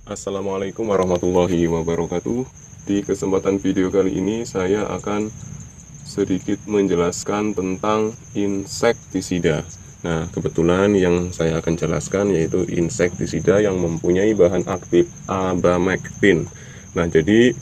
Assalamualaikum warahmatullahi wabarakatuh. Di kesempatan video kali ini saya akan sedikit menjelaskan tentang insektisida. Nah, kebetulan yang saya akan jelaskan yaitu insektisida yang mempunyai bahan aktif abamectin. Nah, jadi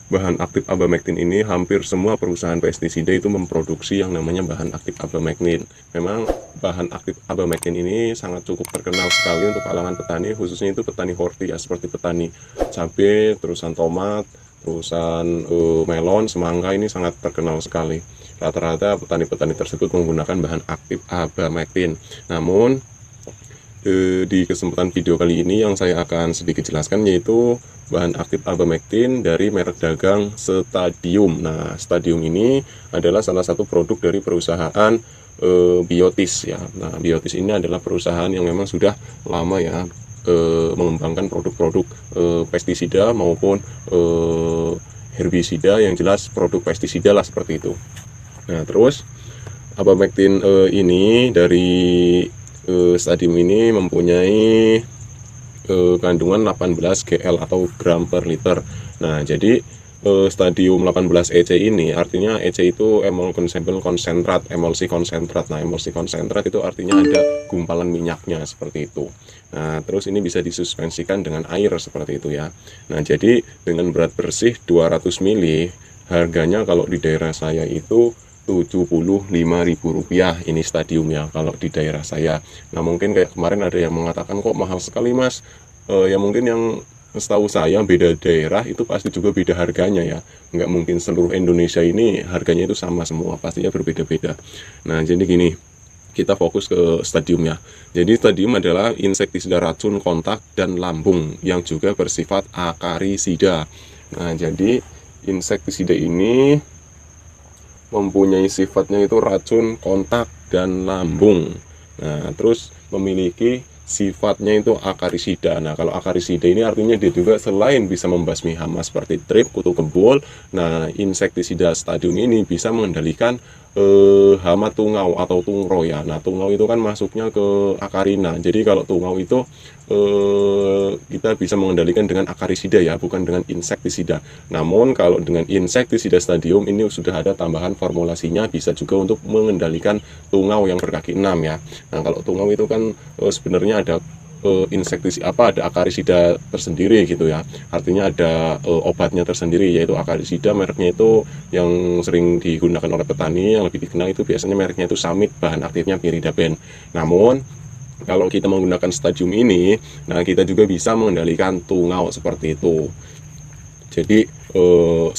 bahan aktif abamectin ini hampir semua perusahaan pestisida itu memproduksi yang namanya bahan aktif abamectin. Memang bahan aktif abamectin ini sangat cukup terkenal sekali untuk kalangan petani, khususnya itu petani horti ya, seperti petani cabai, terusan tomat, terusan melon, semangka, ini sangat terkenal sekali. Rata-rata petani-petani tersebut menggunakan bahan aktif abamectin. Namun di kesempatan video kali ini yang saya akan sedikit jelaskan yaitu bahan aktif abamectin dari merek dagang Stadium. Nah, Stadium ini adalah salah satu produk dari perusahaan Biotis ya. Nah, Biotis ini adalah perusahaan yang memang sudah lama ya mengembangkan produk-produk pestisida maupun herbisida, yang jelas produk pestisida lah seperti itu. Nah, terus abamectin ini dari Stadium ini mempunyai kandungan 18 GL atau gram per liter. Nah, jadi Stadium 18 EC ini artinya EC itu emulsifiable konsentrat, emulsi konsentrat. Nah, emulsi konsentrat itu artinya ada gumpalan minyaknya seperti itu. Nah, terus ini bisa disuspensikan dengan air seperti itu ya. Nah, jadi dengan berat bersih 200 ml, harganya kalau di daerah saya itu Rp75.000 ini Stadium ya kalau di daerah saya. Nah, mungkin kayak kemarin ada yang mengatakan kok mahal sekali mas. Ya mungkin yang setahu saya beda daerah itu pasti juga beda harganya ya. Nggak mungkin seluruh Indonesia ini harganya itu sama semua, pastinya berbeda-beda. Nah, jadi gini, kita fokus ke Stadium ya. Jadi Stadium adalah insektisida racun kontak dan lambung yang juga bersifat akarisida. Nah, jadi insektisida ini mempunyai sifatnya itu racun kontak dan lambung. Nah, terus memiliki sifatnya itu akarisida. Nah, kalau akarisida ini artinya dia juga selain bisa membasmi hama seperti trip, kutu kebul, nah insektisida Stadium ini bisa mengendalikan hama tungau atau tungro ya. Nah, tungau itu kan masuknya ke akarina. Jadi kalau tungau itu kita bisa mengendalikan dengan akarisida ya, bukan dengan insektisida. Namun kalau dengan insektisida Stadium ini sudah ada tambahan formulasinya, bisa juga untuk mengendalikan tungau yang berkaki 6 ya. Nah, kalau tungau itu kan sebenarnya ada insektisida ada akarisida tersendiri gitu ya, artinya ada obatnya tersendiri yaitu akarisida, mereknya itu yang sering digunakan oleh petani, yang lebih dikenal itu biasanya mereknya itu Samit, bahan aktifnya Pyridaben. Namun kalau kita menggunakan Stadium ini, nah kita juga bisa mengendalikan tungau seperti itu. Jadi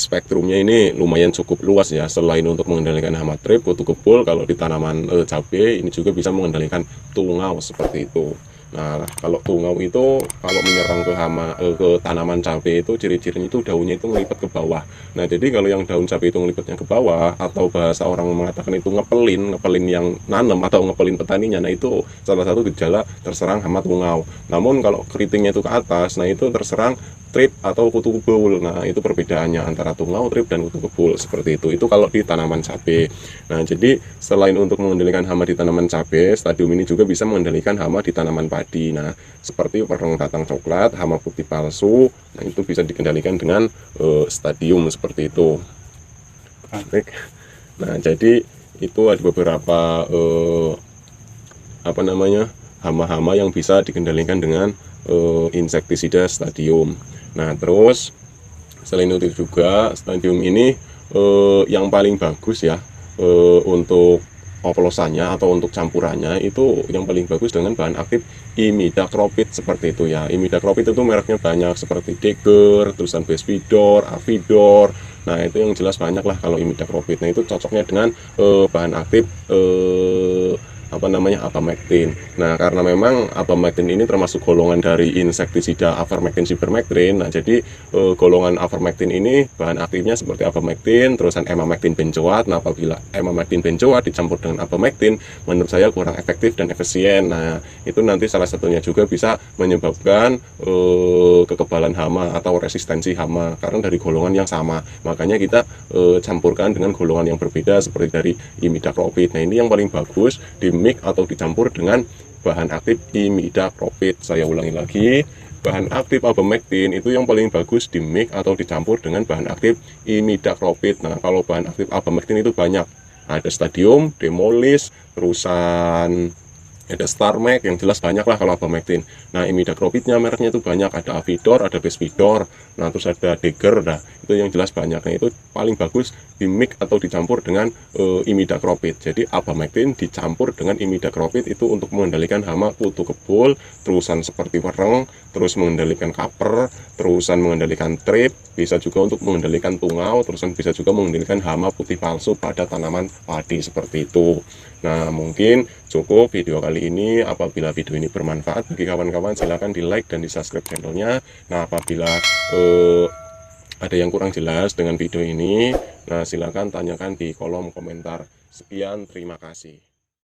spektrumnya ini lumayan cukup luas ya. Selain untuk mengendalikan hama trip, kutu kebul, kalau di tanaman cabai ini juga bisa mengendalikan tungau seperti itu. Nah, kalau tungau itu kalau menyerang ke hama ke tanaman cabai itu ciri-cirinya itu daunnya itu melipat ke bawah. Nah, jadi kalau yang daun cabai itu melipatnya ke bawah, atau bahasa orang mengatakan itu ngepelin yang nanam atau ngepelin petaninya, nah itu salah satu gejala terserang hama tungau. Namun kalau keritingnya itu ke atas, nah itu terserang trip atau kutu kebul. Nah, itu perbedaannya antara tungau, trip, dan kutu kebul seperti itu. Itu kalau di tanaman cabai. Nah, jadi selain untuk mengendalikan hama di tanaman cabai, Stadium ini juga bisa mengendalikan hama di tanaman padi. Nah, seperti perong batang coklat, hama putih palsu, nah itu bisa dikendalikan dengan Stadium seperti itu. Baik. Nah, jadi itu ada beberapa hama-hama yang bisa dikendalikan dengan insektisida Stadium. Nah, terus selain itu juga Stadium ini yang paling bagus ya untuk oplosannya atau untuk campurannya itu yang paling bagus dengan bahan aktif imidacloprid seperti itu ya. Imidacloprid itu mereknya banyak seperti Deger, terusan Bespidor, Avidor. Nah, itu yang jelas banyak lah kalau imidacloprid. Nah, itu cocoknya dengan bahan aktif abamectin. Nah, karena memang abamectin ini termasuk golongan dari insektisida avermectin sipermectin. Nah, jadi golongan avermectin ini bahan aktifnya seperti abamectin, terusan emamectin benzoat. Nah, apabila emamectin benzoat dicampur dengan abamectin, menurut saya kurang efektif dan efisien. Nah, itu nanti salah satunya juga bisa menyebabkan kekebalan hama atau resistensi hama karena dari golongan yang sama. Makanya kita campurkan dengan golongan yang berbeda seperti dari imidacloprid. Nah, ini yang paling bagus di mix atau dicampur dengan bahan aktif imidacloprid. Saya ulangi lagi, bahan aktif abamectin itu yang paling bagus di mix atau dicampur dengan bahan aktif imidacloprid. Nah, kalau bahan aktif abamectin itu banyak, ada Stadium, Demolis, terusan ada Starmax, yang jelas banyak lah kalau abamectin. Nah, imidaclopridnya mereknya itu banyak, ada Avidor, ada Bespidor, nah terus ada Deger. Nah, itu yang jelas banyak. Nah, itu paling bagus di mix atau dicampur dengan imidacloprid. Jadi abamectin dicampur dengan imidacloprid itu untuk mengendalikan hama kutu kebul, terusan seperti wereng, terus mengendalikan kaper, terusan mengendalikan trip, bisa juga untuk mengendalikan tungau, terusan bisa juga mengendalikan hama putih palsu pada tanaman padi seperti itu. Nah, mungkin cukup video kali ini. Apabila video ini bermanfaat bagi kawan-kawan, silahkan di like dan di subscribe channelnya. Nah, apabila ada yang kurang jelas dengan video ini, nah silahkan tanyakan di kolom komentar. Sekian, terima kasih.